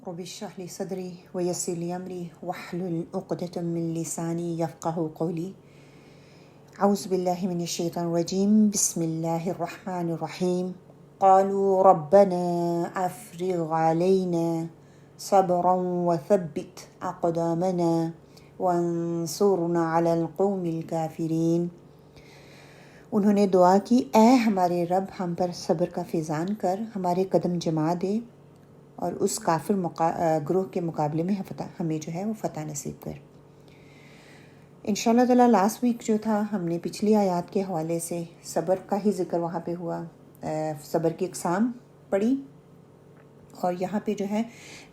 رب اشرح لي صدري ويسر لي أمري واحلل عقدة من لساني يفقه قولي. أعوذ بالله من الشيطان الرجيم. بسم الله الرحمن الرحيم. قالوا ربنا أفرغ علينا صبرا وثبت أقدامنا وانصرنا على القوم الكافرين. انہوں نے دعا کی، اے ہمارے رب، ہم پر صبر کا فیضان کر ہمارے قدم جما دے اور اس کافر گروہ کے مقابلے میں ہمیں جو ہے وہ فتح نصیب کر۔ انشاءاللہ تعالیٰ لاسٹ ویک جو تھا ہم نے پچھلی آیات کے حوالے سے صبر کا ہی ذکر وہاں پہ ہوا، صبر کی اقسام پڑھی، اور یہاں پہ جو ہے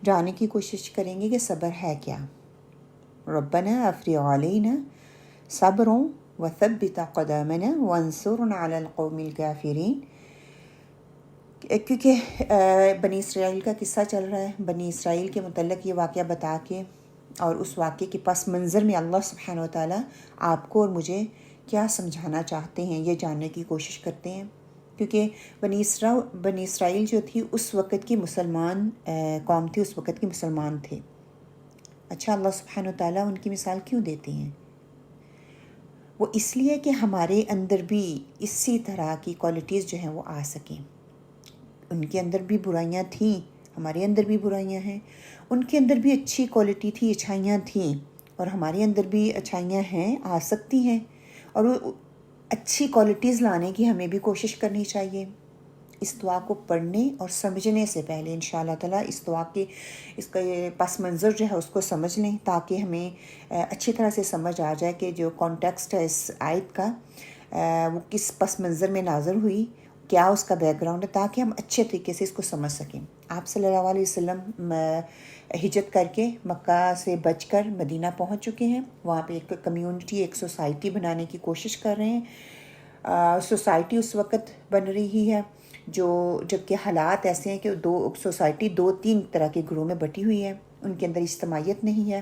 جاننے کی کوشش کریں گے کہ صبر ہے کیا۔ ربنا افرغ علینا صبرا وثبت اقدامنا وانصرنا علی القوم الکافرین۔ کیونکہ بنی اسرائیل کا قصہ چل رہا ہے، بنی اسرائیل کے متعلق یہ واقعہ بتا کے اور اس واقعے کے پس منظر میں اللہ سبحانہ وتعالیٰ آپ کو اور مجھے کیا سمجھانا چاہتے ہیں یہ جاننے کی کوشش کرتے ہیں۔ کیونکہ بنی اسرائیل جو تھی اس وقت کی مسلمان قوم تھی، اس وقت کے مسلمان تھے۔ اچھا، اللہ سبحانہ وتعالیٰ ان کی مثال کیوں دیتے ہیں؟ وہ اس لیے کہ ہمارے اندر بھی اسی طرح کی کوالٹیز جو ہیں وہ آ سکیں۔ ان کے اندر بھی برائیاں تھیں، ہمارے اندر بھی برائیاں ہیں، ان کے اندر بھی اچھی کوالٹی تھی، اچھائیاں تھیں، اور ہمارے اندر بھی اچھائیاں ہیں، آ سکتی ہیں، اور وہ اچھی کوالٹیز لانے کی ہمیں بھی کوشش کرنی چاہیے۔ اس دعا کو پڑھنے اور سمجھنے سے پہلے انشاءاللہ تعالیٰ اس دعا کے اس کا یہ پس منظر جو ہے اس کو سمجھ لیں، تاکہ ہمیں اچھی طرح سے سمجھ آ جائے کہ جو کانٹیکسٹ ہے اس آیت کا وہ کس پس منظر میں نازل ہوئی، کیا اس کا بیک گراؤنڈ ہے، تاکہ ہم اچھے طریقے سے اس کو سمجھ سکیں۔ آپ صلی اللہ علیہ وسلم ہجرت کر کے مکہ سے بچ کر مدینہ پہنچ چکے ہیں، وہاں پہ ایک کمیونٹی، ایک سوسائٹی بنانے کی کوشش کر رہے ہیں۔ سوسائٹی اس وقت بن رہی ہے جبکہ حالات ایسے ہیں کہ سوسائٹی دو تین طرح کے گروہ میں بٹی ہوئی ہے، ان کے اندر اجتماعیت نہیں ہے۔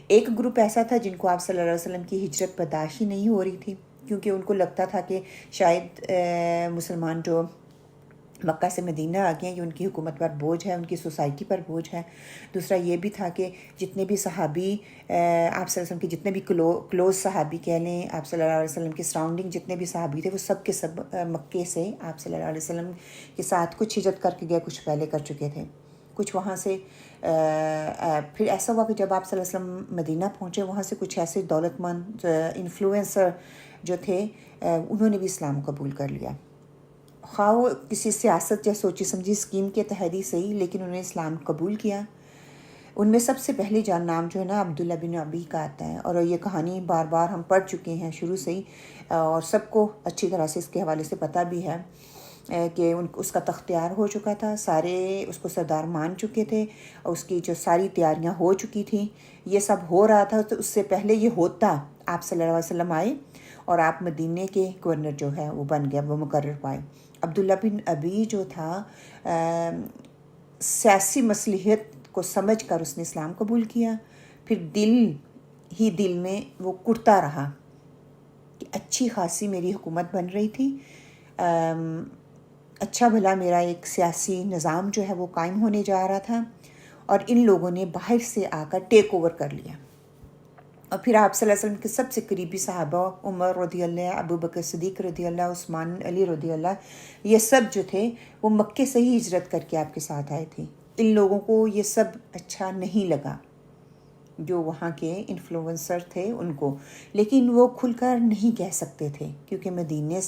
ایک گروپ ایسا تھا جن کو آپ صلی اللہ علیہ وسلم کی ہجرت برداشت ہی نہیں ہو رہی تھی، کیونکہ ان کو لگتا تھا کہ شاید مسلمان جو مکہ سے مدینہ آ گئے ہیں یہ ان کی حکومت پر بوجھ ہے، ان کی سوسائٹی پر بوجھ ہے۔ دوسرا یہ بھی تھا کہ جتنے بھی صحابی آپ صلی اللہ علیہ وسلم کے جتنے بھی کلوز صحابی کہہ لیں، آپ صلی اللہ علیہ وسلم کے سراؤنڈنگ جتنے بھی صحابی تھے وہ سب کے سب مکے سے آپ صلی اللہ علیہ وسلم کے ساتھ کچھ ہجرت کر کے گئے، کچھ پہلے کر چکے تھے، کچھ وہاں سے پھر ایسا ہوا کہ جب آپ صلی اللہ علیہ وسلم مدینہ پہنچے، وہاں سے کچھ ایسے دولت مند انفلوئنسر جو تھے انہوں نے بھی اسلام قبول کر لیا، خواہ وہ کسی سیاست یا سوچی سمجھی اسکیم کے تحت ہی صحیح، لیکن انہوں نے اسلام قبول کیا۔ ان میں سب سے پہلے نام جو ہے نا عبداللہ بن ابی کا آتا ہے، اور یہ کہانی بار بار ہم پڑھ چکے ہیں شروع سے ہی، اور سب کو اچھی طرح سے اس کے حوالے سے پتہ بھی ہے کہ اس کا تختیار ہو چکا تھا، سارے اس کو سردار مان چکے تھے، اور اس کی جو ساری تیاریاں ہو چکی تھیں، یہ سب ہو رہا تھا۔ تو اس سے پہلے یہ ہوتا آپ صلی اللہ علیہ وسلم آئے اور آپ مدینے کے گورنر جو ہے وہ بن گیا، وہ مقرر پائے۔ عبداللہ بن ابی جو تھا سیاسی مصلحت کو سمجھ کر اس نے اسلام قبول کیا، پھر دل میں وہ کڑتا رہا کہ اچھی خاصی میری حکومت بن رہی تھی، اچھا بھلا میرا ایک سیاسی نظام جو ہے وہ قائم ہونے جا رہا تھا، اور ان لوگوں نے باہر سے آ کر ٹیک اوور کر لیا۔ اور پھر آپ صلی اللہ علیہ وسلم کے سب سے قریبی صحابہ عمر رضی اللہ، ابو بکر صدیق رضی اللہ، عثمان علی رضی اللہ، یہ سب جو تھے وہ مکے سے ہی ہجرت کر کے آپ کے ساتھ آئے تھے۔ ان لوگوں کو یہ سب اچھا نہیں لگا، جو وہاں کے انفلوئنسر تھے ان کو، لیکن وہ کھل کر نہیں کہہ سکتے تھے، کیونکہ مدینے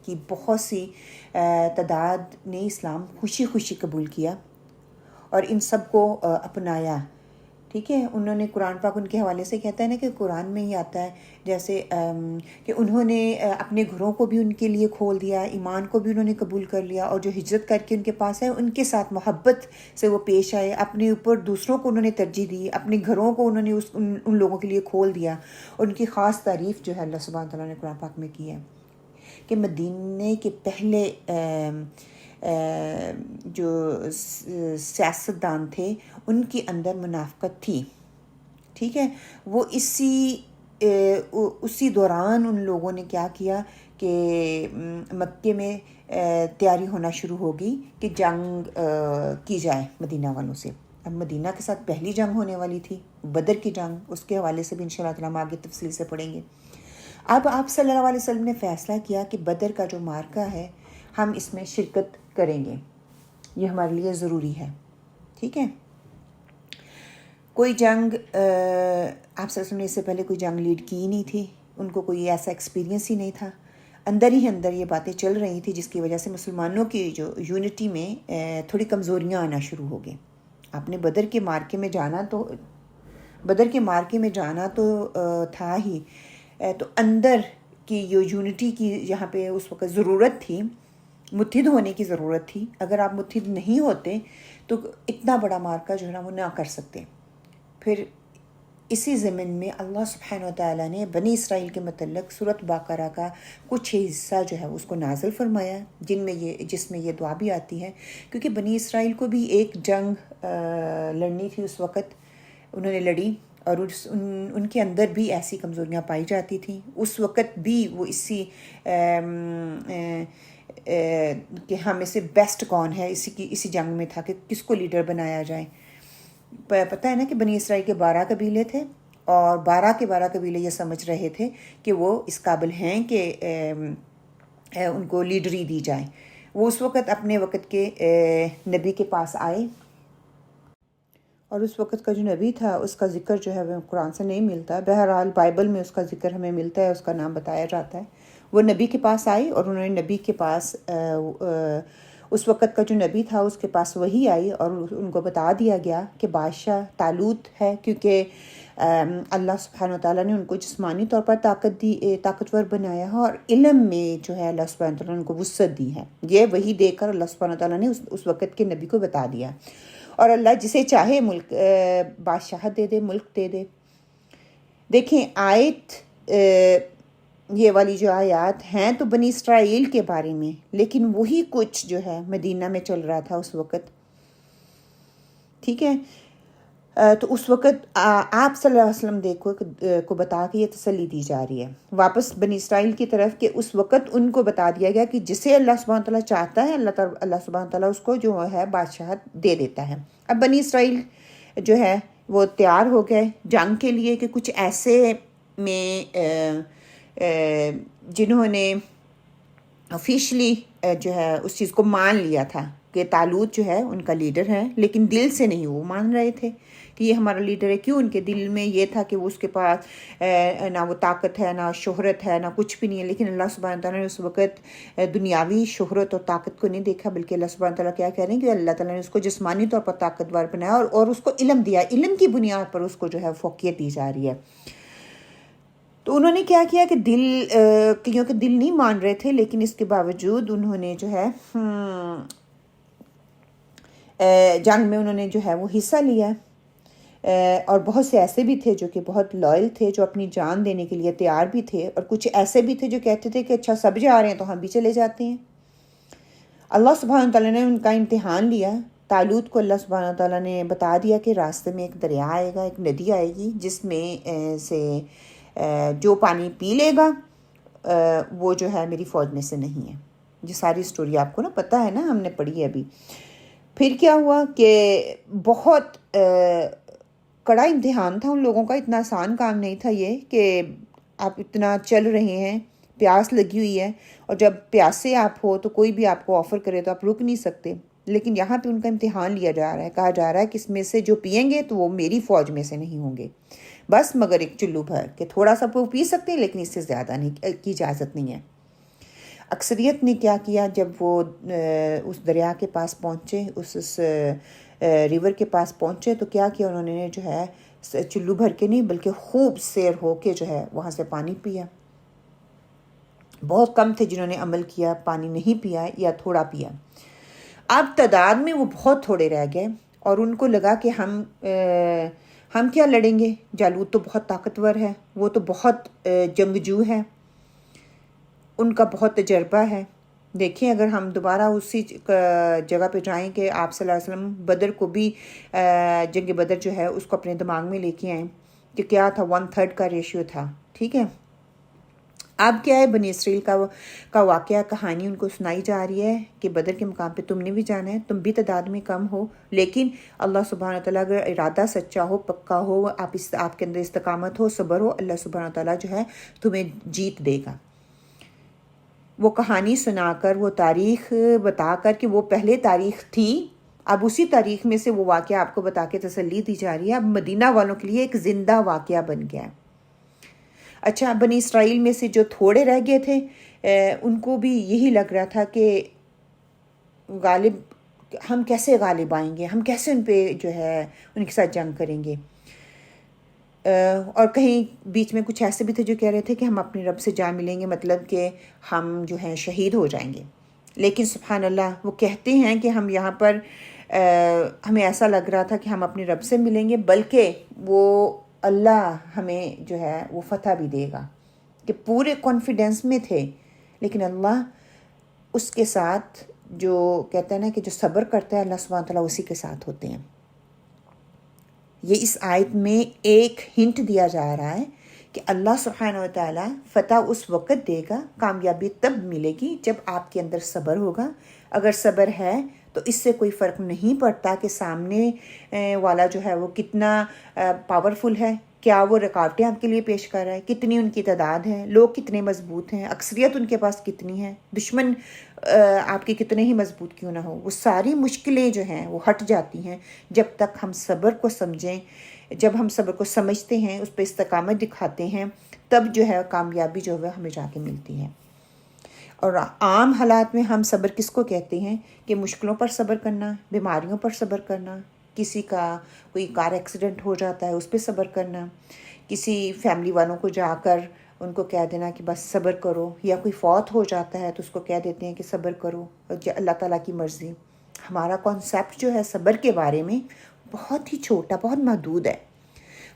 کی بہت سی تعداد نے اسلام خوشی خوشی قبول کیا اور ان سب کو اپنایا۔ ٹھیک ہے، انہوں نے قرآن پاک ان کے حوالے سے کہتا ہے نا کہ قرآن میں ہی آتا ہے جیسے کہ انہوں نے اپنے گھروں کو بھی ان کے لیے کھول دیا، ایمان کو بھی انہوں نے قبول کر لیا، اور جو ہجرت کر کے ان کے پاس ہے ان کے ساتھ محبت سے وہ پیش آئے، اپنے اوپر دوسروں کو انہوں نے ترجیح دی، اپنے گھروں کو انہوں نے ان لوگوں کے لیے کھول دیا، اور ان کی خاص تعریف جو ہے اللہ سبحانہ تعالیٰ نے قرآن پاک میں کی ہے کہ مدینے کے پہلے جو سیاستدان تھے ان کے اندر منافقت تھی۔ ٹھیک ہے، وہ اسی دوران ان لوگوں نے کیا کیا کہ مکے میں تیاری ہونا شروع ہو گئی کہ جنگ کی جائے مدینہ والوں سے، اب مدینہ کے ساتھ پہلی جنگ ہونے والی تھی، بدر کی جنگ، اس کے حوالے سے بھی انشاءاللہ تعالیٰ ہم آگے تفصیل سے پڑھیں گے۔ اب آپ صلی اللہ علیہ وسلم نے فیصلہ کیا کہ بدر کا جو مارکہ ہے ہم اس میں شرکت کریں گے، یہ ہمارے لیے ضروری ہے، ٹھیک ہے۔ کوئی جنگ آپ صلی اللہ علیہ وسلم نے اس سے پہلے کوئی جنگ لیڈ کی ہی نہیں تھی، ان کو کوئی ایسا ایکسپیرینس ہی نہیں تھا، اندر ہی اندر یہ باتیں چل رہی تھیں جس کی وجہ سے مسلمانوں کی جو یونٹی میں تھوڑی کمزوریاں آنا شروع ہو گئیں۔ آپ نے بدر کے مارکے میں جانا تو تھا ہی، تو اندر کی جو یونٹی کی یہاں پہ اس وقت ضرورت تھی، متحد ہونے کی ضرورت تھی۔ اگر آپ متحد نہیں ہوتے تو اتنا بڑا مارکہ جو ہے نا وہ نہ کر سکتے۔ پھر اسی ضمن میں اللہ سبحانہ وتعالیٰ نے بنی اسرائیل کے متعلق سورۃ بقرہ کا کچھ حصہ جو ہے اس کو نازل فرمایا، جس میں یہ دعا بھی آتی ہے، کیونکہ بنی اسرائیل کو بھی ایک جنگ لڑنی تھی اس وقت، انہوں نے لڑی، اور ان کے اندر بھی ایسی کمزوریاں پائی جاتی تھیں۔ اس وقت بھی وہ کہ ہم میں سے بیسٹ کون ہے اسی جنگ میں تھا کہ کس کو لیڈر بنایا جائے۔ پتہ ہے نا کہ بنی اسرائیل کے 12 قبیلے تھے، اور 12 کے 12 قبیلے یہ سمجھ رہے تھے کہ وہ اس قابل ہیں کہ ان کو لیڈری دی جائے۔ وہ اس وقت اپنے وقت کے نبی کے پاس آئے، اور اس وقت کا جو نبی تھا اس کا ذکر جو ہے وہ قرآن سے نہیں ملتا، بہرحال بائبل میں اس کا ذکر ہمیں ملتا ہے، اس کا نام بتایا جاتا ہے۔ وہ نبی کے پاس آئی، اور انہوں نے نبی کے پاس اس وقت کا جو نبی تھا اس کے پاس وہی آئی، اور ان کو بتا دیا گیا کہ بادشاہ طالوت ہے، کیونکہ اللہ سبحانہ وتعالیٰ نے ان کو جسمانی طور پر طاقتور بنایا ہے، اور علم میں جو ہے اللہ سبحانہ وتعالیٰ نے ان کو وسعت دی ہے۔ یہ وہی دے کر اللہ سبحانہ وتعالیٰ نے اس وقت کے نبی کو بتا دیا، اور اللہ جسے چاہے ملک بادشاہت دے دے، ملک دے دے۔ دیکھیں آیت یہ والی جو آیات ہیں تو بنی اسرائیل کے بارے میں، لیکن وہی کچھ جو ہے مدینہ میں چل رہا تھا اس وقت، ٹھیک ہے۔ تو اس وقت آپ صلی اللہ علیہ وسلم کو بتا کے یہ تسلی دی جا رہی ہے واپس بنی اسرائیل کی طرف، کہ اس وقت ان کو بتا دیا گیا کہ جسے اللہ سبحانہ تعالیٰ چاہتا ہے اللہ سبحانہ تعالیٰ اس کو جو ہے بادشاہت دے دیتا ہے۔ اب بنی اسرائیل جو ہے وہ تیار ہو گئے جنگ کے لیے، کہ کچھ ایسے میں جنہوں نے آفیشلی جو ہے اس چیز کو مان لیا تھا کہ طالوت جو ہے ان کا لیڈر ہے، لیکن دل سے نہیں وہ مان رہے تھے کہ یہ ہمارا لیڈر ہے۔ کیوں؟ ان کے دل میں یہ تھا کہ وہ اس کے پاس نہ وہ طاقت ہے، نہ شہرت ہے، نہ کچھ بھی نہیں ہے۔ لیکن اللہ سبحانہ تعالیٰ نے اس وقت دنیاوی شہرت اور طاقت کو نہیں دیکھا، بلکہ اللہ سبحانہ تعالیٰ کیا کہہ رہے ہیں کہ اللہ تعالیٰ نے اس کو جسمانی طور پر طاقتور بنایا، اور اس کو علم دیا، علم کی بنیاد پر اس کو جو ہے فوقیت دی جا رہی ہے۔ تو انہوں نے کیا کیا کہ کیونکہ دل نہیں مان رہے تھے، لیکن اس کے باوجود انہوں نے جو ہے جنگ میں انہوں نے جو ہے وہ حصہ لیا، اور بہت سے ایسے بھی تھے جو کہ بہت لائل تھے، جو اپنی جان دینے کے لیے تیار بھی تھے، اور کچھ ایسے بھی تھے جو کہتے تھے کہ اچھا سب جا رہے ہیں تو ہم بھی چلے جاتے ہیں۔ اللہ سبحانہ تعالیٰ نے ان کا امتحان لیا۔ طالوت کو اللہ سبحانہ تعالیٰ نے بتا دیا کہ راستے میں ایک دریا آئے گا، ایک ندی آئے گی، جس میں سے جو پانی پی لے گا وہ جو ہے میری فوج میں سے نہیں ہے۔ یہ ساری سٹوری آپ کو نا پتہ ہے نا، ہم نے پڑھی ہے ابھی۔ پھر کیا ہوا کہ بہت کڑا امتحان تھا ان لوگوں کا، اتنا آسان کام نہیں تھا یہ کہ آپ اتنا چل رہے ہیں، پیاس لگی ہوئی ہے، اور جب پیاسے آپ ہو تو کوئی بھی آپ کو آفر کرے تو آپ رک نہیں سکتے، لیکن یہاں پہ ان کا امتحان لیا جا رہا ہے، کہا جا رہا ہے کہ اس میں سے جو پئیں گے تو وہ میری فوج میں سے نہیں ہوں گے، بس مگر ایک چلو بھر کہ تھوڑا سا وہ پی سکتے ہیں، لیکن اس سے زیادہ نہیں کی اجازت نہیں ہے۔ اکثریت نے کیا کیا، جب وہ اس دریا کے پاس پہنچے، اس ریور کے پاس پہنچے، تو کیا کیا انہوں نے جو ہے چلو بھر کے نہیں بلکہ خوب سیر ہو کے جو ہے وہاں سے پانی پیا۔ بہت کم تھے جنہوں نے عمل کیا، پانی نہیں پیا یا تھوڑا پیا۔ اب تعداد میں وہ بہت تھوڑے رہ گئے، اور ان کو لگا کہ ہم کیا لڑیں گے، جالوت تو بہت طاقتور ہے، وہ تو بہت جنگجو ہے، ان کا بہت تجربہ ہے۔ دیکھیں اگر ہم دوبارہ اسی جگہ پہ جائیں کہ آپ صلی اللہ علیہ وسلم بدر کو بھی جنگ بدر جو ہے اس کو اپنے دماغ میں لے کے آئیں کہ کیا تھا، 1/3 کا ریشیو تھا، ٹھیک ہے۔ اب کیا ہے، بنی اسرائیل کا واقعہ، کہانی ان کو سنائی جا رہی ہے کہ بدر کے مقام پہ تم نے بھی جانا ہے، تم بھی تعداد میں کم ہو، لیکن اللہ سبحانہ تعالیٰ اگر ارادہ سچا ہو، پکا ہو، آپ کے اندر استقامت ہو، صبر ہو، اللہ سبحانہ تعالیٰ جو ہے تمہیں جیت دے گا۔ وہ کہانی سنا کر، وہ تاریخ بتا کر کہ وہ پہلے تاریخ تھی، اب اسی تاریخ میں سے وہ واقعہ آپ کو بتا کے تسلی دی جا رہی ہے، اب مدینہ والوں کے لیے ایک زندہ واقعہ بن گیا ہے۔ اچھا، بنی اسرائیل میں سے جو تھوڑے رہ گئے تھے، ان کو بھی یہی لگ رہا تھا کہ غالب ہم کیسے غالب آئیں گے، ہم کیسے ان پہ جو ہے ان کے ساتھ جنگ کریں گے۔ اور کہیں بیچ میں کچھ ایسے بھی تھے جو کہہ رہے تھے کہ ہم اپنے رب سے جا ملیں گے، مطلب کہ ہم جو ہیں شہید ہو جائیں گے۔ لیکن سبحان اللہ، وہ کہتے ہیں کہ ہم یہاں پر ہمیں ایسا لگ رہا تھا کہ ہم اپنے رب سے ملیں گے، بلکہ وہ اللہ ہمیں جو ہے وہ فتح بھی دے گا، کہ پورے کانفیڈنس میں تھے۔ لیکن اللہ اس کے ساتھ جو کہتا ہے نا کہ جو صبر کرتا ہے، اللہ سبحانہ تعالیٰ اسی کے ساتھ ہوتے ہیں۔ یہ اس آیت میں ایک ہنٹ دیا جا رہا ہے کہ اللہ سبحانہ و تعالیٰ فتح اس وقت دے گا، کامیابی تب ملے گی جب آپ کے اندر صبر ہوگا۔ اگر صبر ہے تو اس سے کوئی فرق نہیں پڑتا کہ سامنے والا جو ہے وہ کتنا پاورفل ہے، کیا وہ رکاوٹیں آپ کے لیے پیش کر رہا ہے، کتنی ان کی تعداد ہے، لوگ کتنے مضبوط ہیں، اکثریت ان کے پاس کتنی ہے، دشمن آپ کے کتنے ہی مضبوط کیوں نہ ہو، وہ ساری مشکلیں جو ہیں وہ ہٹ جاتی ہیں جب تک ہم صبر کو سمجھیں۔ جب ہم صبر کو سمجھتے ہیں، اس پہ استقامت دکھاتے ہیں، تب جو ہے کامیابی جو ہے ہمیں جا کے ملتی ہے۔ اور عام حالات میں ہم صبر کس کو کہتے ہیں کہ مشکلوں پر صبر کرنا، بیماریوں پر صبر کرنا، کسی کا کوئی کار ایکسیڈنٹ ہو جاتا ہے اس پہ صبر کرنا، کسی فیملی والوں کو جا کر ان کو کہہ دینا کہ بس صبر کرو، یا کوئی فوت ہو جاتا ہے تو اس کو کہہ دیتے ہیں کہ صبر کرو، اللہ تعالیٰ کی مرضی۔ ہمارا کانسیپٹ جو ہے صبر کے بارے میں بہت ہی چھوٹا، بہت محدود ہے۔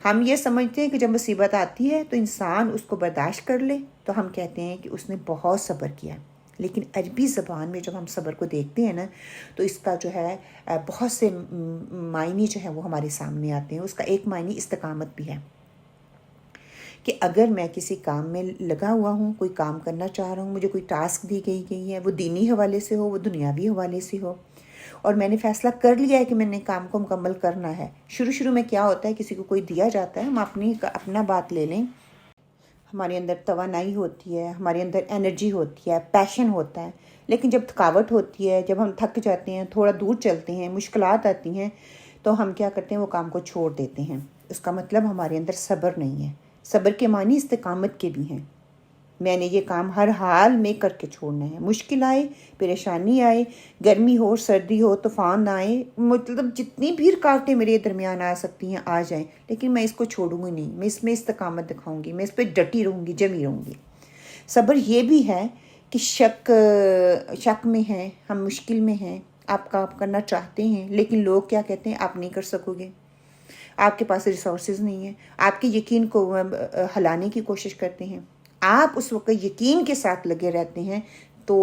ہم یہ سمجھتے ہیں کہ جب مصیبت آتی ہے تو انسان اس کو برداشت کر لے تو ہم کہتے ہیں کہ اس نے بہت صبر کیا۔ لیکن عربی زبان میں جب ہم صبر کو دیکھتے ہیں نا تو اس کا جو ہے بہت سے معنی جو ہیں وہ ہمارے سامنے آتے ہیں۔ اس کا ایک معنی استقامت بھی ہے کہ اگر میں کسی کام میں لگا ہوا ہوں، کوئی کام کرنا چاہ رہا ہوں، مجھے کوئی ٹاسک دی گئی ہے، وہ دینی حوالے سے ہو، وہ دنیاوی حوالے سے ہو، اور میں نے فیصلہ کر لیا ہے کہ میں نے کام کو مکمل کرنا ہے۔ شروع میں کیا ہوتا ہے، کسی کو کوئی دیا جاتا ہے، ہم اپنا بات لے لیں، ہمارے اندر توانائی ہوتی ہے، ہمارے اندر انرجی ہوتی ہے، پیشن ہوتا ہے، لیکن جب تھکاوٹ ہوتی ہے، جب ہم تھک جاتے ہیں، تھوڑا دور چلتے ہیں، مشکلات آتی ہیں، تو ہم کیا کرتے ہیں، وہ کام کو چھوڑ دیتے ہیں۔ اس کا مطلب ہمارے اندر صبر نہیں ہے۔ صبر کے معنی استقامت کے بھی ہیں۔ میں نے یہ کام ہر حال میں کر کے چھوڑنا ہے، مشکل آئے، پریشانی آئے، گرمی ہو، سردی ہو، طوفان آئے، مطلب جتنی بھی رکاوٹیں میرے درمیان آ سکتی ہیں آ جائیں، لیکن میں اس کو چھوڑوں گی نہیں، میں اس میں استقامت دکھاؤں گی، میں اس پہ ڈٹی رہوں گی، جمی رہوں گی۔ صبر یہ بھی ہے کہ شک میں ہیں، ہم مشکل میں ہیں، آپ کام کرنا چاہتے ہیں، لیکن لوگ کیا کہتے ہیں، آپ نہیں کر سکو گے، آپ کے پاس ریسورسز نہیں ہیں، آپ کے یقین کو ہلانے کی کوشش کرتے ہیں۔ آپ اس وقت یقین کے ساتھ لگے رہتے ہیں تو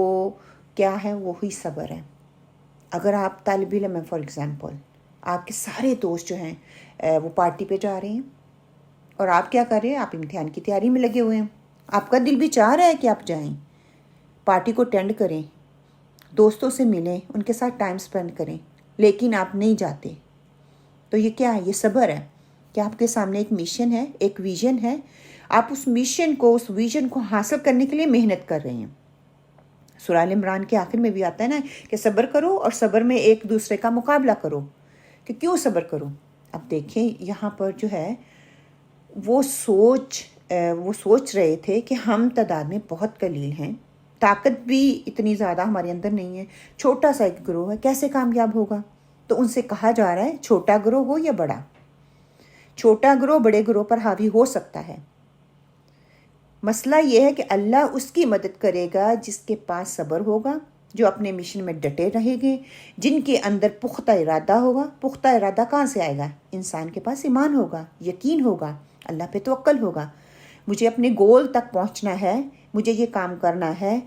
کیا ہے، وہی صبر ہے۔ اگر آپ طالب علم ہیں، فار ایگزامپل، آپ کے سارے دوست جو ہیں وہ پارٹی پہ جا رہے ہیں اور آپ کیا کر رہے ہیں، آپ امتحان کی تیاری میں لگے ہوئے ہیں، آپ کا دل بھی چاہ رہا ہے کہ آپ جائیں، پارٹی کو اٹینڈ کریں، دوستوں سے ملیں، ان کے ساتھ ٹائم سپینڈ کریں، لیکن آپ نہیں جاتے، تو یہ کیا ہے، یہ صبر ہے کہ آپ کے سامنے ایک مشن ہے، ایک ویژن ہے، آپ اس مشن کو، اس ویژن کو حاصل کرنے کے لیے محنت کر رہے ہیں۔ سورہ آل عمران کے آخر میں بھی آتا ہے نا کہ صبر کرو اور صبر میں ایک دوسرے کا مقابلہ کرو، کہ کیوں صبر کرو۔ اب دیکھیں یہاں پر جو ہے وہ سوچ رہے تھے کہ ہم تعداد میں بہت قلیل ہیں، طاقت بھی اتنی زیادہ ہمارے اندر نہیں ہے، چھوٹا سا ایک گروہ ہے، کیسے کامیاب ہوگا؟ تو ان سے کہا جا رہا ہے چھوٹا گروہ ہو یا بڑا، چھوٹا گروہ بڑے گروہ پر حاوی ہو سکتا ہے۔ مسئلہ یہ ہے کہ اللہ اس کی مدد کرے گا جس کے پاس صبر ہوگا، جو اپنے مشن میں ڈٹے رہے گے، جن کے اندر پختہ ارادہ ہوگا۔ پختہ ارادہ کہاں سے آئے گا؟ انسان کے پاس ایمان ہوگا، یقین ہوگا، اللہ پہ توکل ہوگا، مجھے اپنے گول تک پہنچنا ہے، مجھے یہ کام کرنا ہے،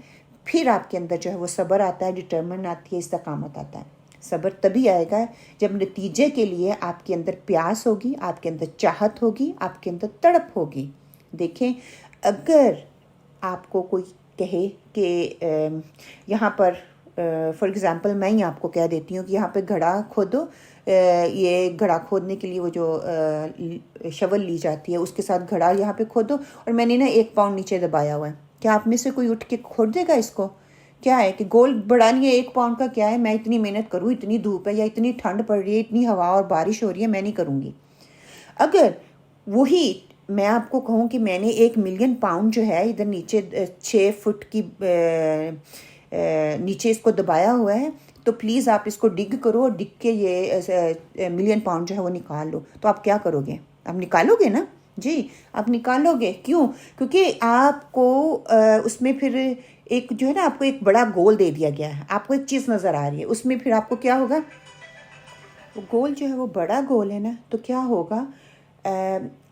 پھر آپ کے اندر جو ہے وہ صبر آتا ہے، ڈٹرمن آتی ہے، استقامت آتا ہے۔ صبر تبھی آئے گا جب نتیجے کے لیے آپ کے اندر پیاس ہوگی، آپ کے اندر چاہت ہوگی، آپ کے اندر تڑپ ہوگی۔ دیکھیں اگر آپ کو کوئی کہے کہ یہاں پر فار ایگزامپل میں ہی آپ کو کہہ دیتی ہوں کہ یہاں پہ گھڑا کھودو، یہ گھڑا کھودنے کے لیے وہ جو شول لی جاتی ہے اس کے ساتھ گھڑا یہاں پہ کھودو، اور میں نے نا 1 پاؤنڈ نیچے دبایا ہوا ہے، کیا آپ میں سے کوئی اٹھ کے کھود دے گا اس کو؟ کیا ہے کہ گول بڑھا لیے 1 پاؤنڈ کا، کیا ہے میں اتنی محنت کروں، اتنی دھوپ ہے یا اتنی ٹھنڈ پڑ رہی ہے، اتنی ہوا اور بارش ہو رہی ہے، میں نہیں کروں گی۔ اگر وہی میں آپ کو کہوں کہ میں نے 1 ملین پاؤنڈ جو ہے ادھر نیچے 6 فٹ کی نیچے اس کو دبایا ہوا ہے، تو پلیز آپ اس کو ڈگ کرو اور ڈگ کے یہ ملین پاؤنڈ جو ہے وہ نکال لو۔ تو آپ کیا کرو گے؟ آپ نکالو گے نا؟ جی آپ نکالو گے۔ کیوں؟ کیونکہ آپ کو اس میں پھر ایک جو ہے نا، آپ کو ایک بڑا گول دے دیا گیا ہے، آپ کو ایک چیز نظر آ رہی ہے، اس میں پھر آپ کو کیا ہوگا؟ وہ گول جو ہے وہ بڑا گول ہے نا، تو کیا ہوگا؟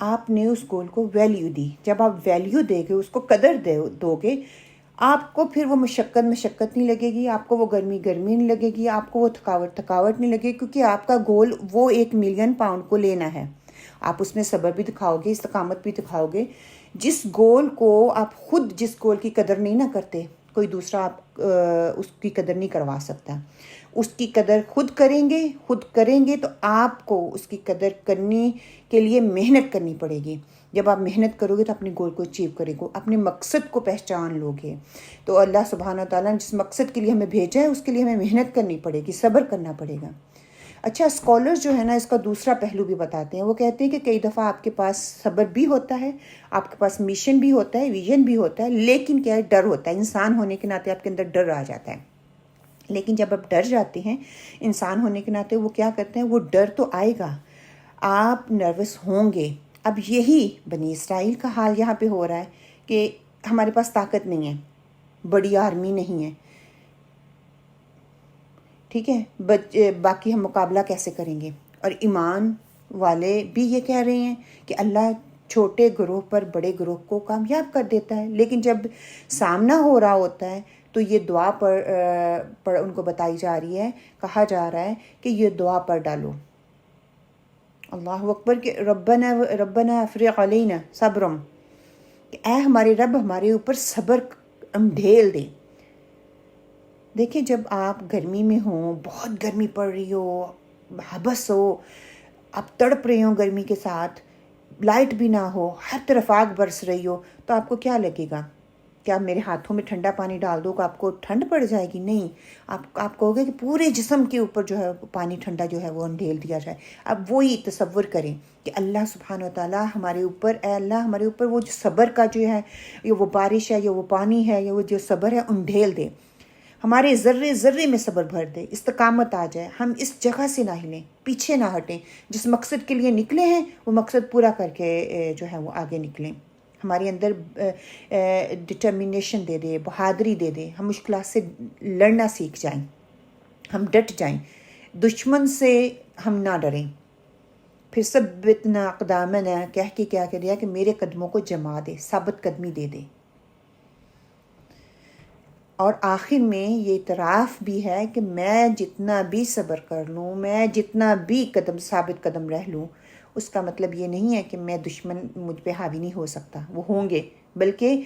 آپ نے اس گول کو ویلیو دی، جب آپ ویلیو دے گے، اس کو قدر دو گے، آپ کو پھر وہ مشقت نہیں لگے گی، آپ کو وہ گرمی نہیں لگے گی، آپ کو وہ تھکاوٹ نہیں لگے گی، کیونکہ آپ کا گول وہ 1 ملین پاؤنڈ کو لینا ہے۔ آپ اس میں صبر بھی دکھاؤ گے، استقامت بھی دکھاؤ گے۔ جس گول کو آپ خود جس گول کی قدر نہیں نہ کرتے، کوئی دوسرا آپ اس کی قدر نہیں کروا سکتا۔ اس کی قدر خود کریں گے تو آپ کو اس کی قدر کرنے کے لیے محنت کرنی پڑے گی۔ جب آپ محنت کرو گے تو اپنے گول کو اچیو کرے گے، اپنے مقصد کو پہچان لو گے۔ تو اللہ سبحانہ تعالیٰ نے جس مقصد کے لیے ہمیں بھیجا ہے اس کے لیے ہمیں محنت کرنی پڑے گی، صبر کرنا پڑے گا۔ اچھا، اسکالرز جو ہے نا اس کا دوسرا پہلو بھی بتاتے ہیں، وہ کہتے ہیں کہ کئی دفعہ آپ کے پاس صبر بھی ہوتا ہے، آپ کے پاس مشن بھی ہوتا ہے، ویژن بھی ہوتا ہے، لیکن کیا ہے؟ ڈر ہوتا ہے۔ انسان ہونے کے ناطے آپ کے اندر ڈر آ جاتا ہے، لیکن جب آپ ڈر جاتے ہیں انسان ہونے کے ناطے، وہ کیا کرتے ہیں؟ وہ ڈر تو آئے گا، آپ نروس ہوں گے۔ اب یہی بنی اسرائیل کا حال یہاں پہ ہو رہا ہے کہ ہمارے پاس طاقت نہیں ہے، بڑی آرمی نہیں ہے، ٹھیک ہے، باقی ہم مقابلہ کیسے کریں گے؟ اور ایمان والے بھی یہ کہہ رہے ہیں کہ اللہ چھوٹے گروہ پر بڑے گروہ کو کامیاب کر دیتا ہے، لیکن جب سامنا ہو رہا ہوتا ہے تو یہ دعا پر ان کو بتائی جا رہی ہے، کہا جا رہا ہے کہ یہ دعا پر ڈالو، اللہ اکبر، کہ ربنا افرغ علینا صبرم، کہ اے ہمارے رب ہمارے اوپر صبر ڈھیل دے۔ دیکھیں، جب آپ گرمی میں ہوں، بہت گرمی پڑ رہی ہو، حبس ہو، آپ تڑپ رہے ہو گرمی کے ساتھ، لائٹ بھی نہ ہو، ہر طرف آگ برس رہی ہو، تو آپ کو کیا لگے گا؟ کیا میرے ہاتھوں میں ٹھنڈا پانی ڈال دو کہ آپ کو ٹھنڈ پڑ جائے گی؟ نہیں، آپ کہو گے کہ پورے جسم کے اوپر جو ہے پانی ٹھنڈا جو ہے وہ انڈھیل دیا جائے۔ اب وہی تصور کریں کہ اللہ سبحانہ و تعالیٰ ہمارے اوپر، اے اللہ ہمارے اوپر وہ جو صبر کا جو ہے، یا وہ بارش ہے، یا وہ پانی ہے، یا وہ جو صبر ہے انڈھیل دے، ہمارے ذرے ذرے میں صبر بھر دے، استقامت آ جائے، ہم اس جگہ سے نہ ہلیں، پیچھے نہ ہٹیں، جس مقصد کے لیے نکلے ہیں وہ مقصد پورا کر کے جو ہے وہ آگے نکلیں، ہمارے اندر ڈٹرمنیشن دے دے، بہادری دے دے، ہم مشکلات سے لڑنا سیکھ جائیں، ہم ڈٹ جائیں، دشمن سے ہم نہ ڈریں۔ پھر ثبتنا اقدامنا کہہ کے کیا کہہ دیا کہ میرے قدموں کو جما دے، ثابت قدمی دے دے۔ اور آخر میں یہ اعتراف بھی ہے کہ میں جتنا بھی صبر کر لوں، میں جتنا بھی ثابت قدم رہ لوں، اس کا مطلب یہ نہیں ہے کہ میں دشمن مجھ پہ حاوی نہیں ہو سکتا، وہ ہوں گے، بلکہ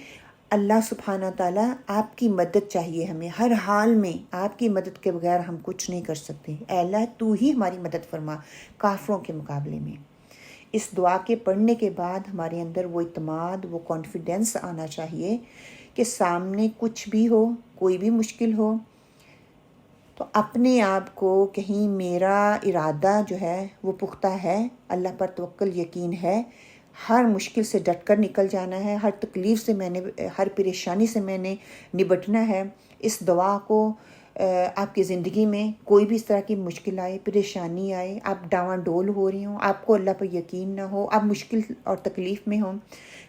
اللہ سبحانہ تعالیٰ آپ کی مدد چاہیے ہمیں ہر حال میں، آپ کی مدد کے بغیر ہم کچھ نہیں کر سکتے۔ اے اللہ تو ہی ہماری مدد فرما کافروں کے مقابلے میں۔ اس دعا کے پڑھنے کے بعد ہمارے اندر وہ اعتماد، وہ کانفیڈنس آنا چاہیے کہ سامنے کچھ بھی ہو، کوئی بھی مشکل ہو، تو اپنے آپ کو کہیں میرا ارادہ جو ہے وہ پختہ ہے، اللہ پر توکل یقین ہے، ہر مشکل سے ڈٹ کر نکل جانا ہے، ہر تکلیف سے ہر پریشانی سے میں نے نبٹنا ہے۔ اس دعا کو آپ کی زندگی میں کوئی بھی اس طرح کی مشکل آئے، پریشانی آئے، آپ ڈاواں ڈول ہو رہی ہوں، آپ کو اللہ پر یقین نہ ہو، آپ مشکل اور تکلیف میں ہوں،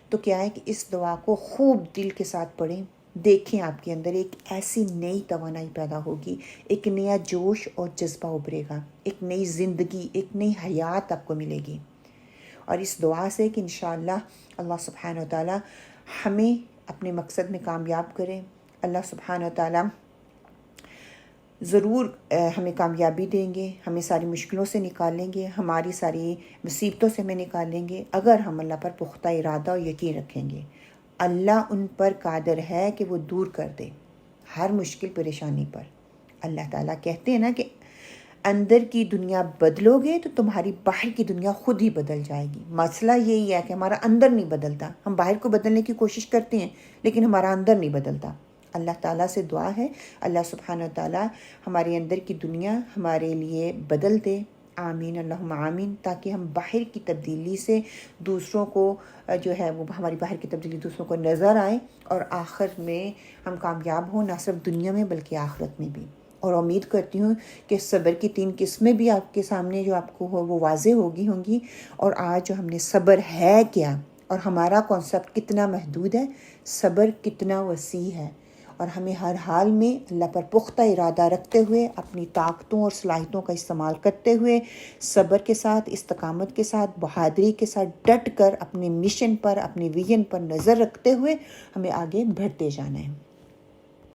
تو کیا ہے کہ اس دعا کو خوب دل کے ساتھ پڑھیں، دیکھیں آپ کے اندر ایک ایسی نئی توانائی پیدا ہوگی، ایک نیا جوش اور جذبہ ابھرے گا، ایک نئی زندگی، ایک نئی حیات آپ کو ملے گی۔ اور اس دعا سے کہ انشاءاللہ اللہ سبحانہ و تعالیٰ ہمیں اپنے مقصد میں کامیاب کرے، اللہ سبحانہ و تعالیٰ ضرور ہمیں کامیابی دیں گے، ہمیں ساری مشکلوں سے نکالیں گے، ہماری ساری مصیبتوں سے ہمیں نکالیں گے، اگر ہم اللہ پر پختہ ارادہ اور یقین رکھیں گے۔ اللہ ان پر قادر ہے کہ وہ دور کر دے ہر مشکل پریشانی پر۔ اللہ تعالیٰ کہتے ہیں نا کہ اندر کی دنیا بدلو گے تو تمہاری باہر کی دنیا خود ہی بدل جائے گی۔ مسئلہ یہی ہے کہ ہمارا اندر نہیں بدلتا، ہم باہر کو بدلنے کی کوشش کرتے ہیں لیکن ہمارا اندر نہیں بدلتا۔ اللہ تعالیٰ سے دعا ہے اللہ سبحانہ وتعالیٰ ہمارے اندر کی دنیا ہمارے لیے بدل دے، آمین اللہم آمین، تاکہ ہم باہر کی تبدیلی سے دوسروں کو جو ہے وہ ہماری باہر کی تبدیلی دوسروں کو نظر آئے اور آخر میں ہم کامیاب ہوں، نہ صرف دنیا میں بلکہ آخرت میں بھی۔ اور امید کرتی ہوں کہ صبر کی 3 قسمیں بھی آپ کے سامنے جو آپ کو ہو وہ واضح ہوں گی، اور آج جو ہم نے صبر ہے کیا اور ہمارا کانسیپٹ کتنا محدود ہے، صبر کتنا وسیع ہے، اور ہمیں ہر حال میں اللہ پر پختہ ارادہ رکھتے ہوئے اپنی طاقتوں اور صلاحیتوں کا استعمال کرتے ہوئے صبر کے ساتھ، استقامت کے ساتھ، بہادری کے ساتھ ڈٹ کر اپنے مشن پر، اپنے ویژن پر نظر رکھتے ہوئے ہمیں آگے بڑھتے جانا ہے۔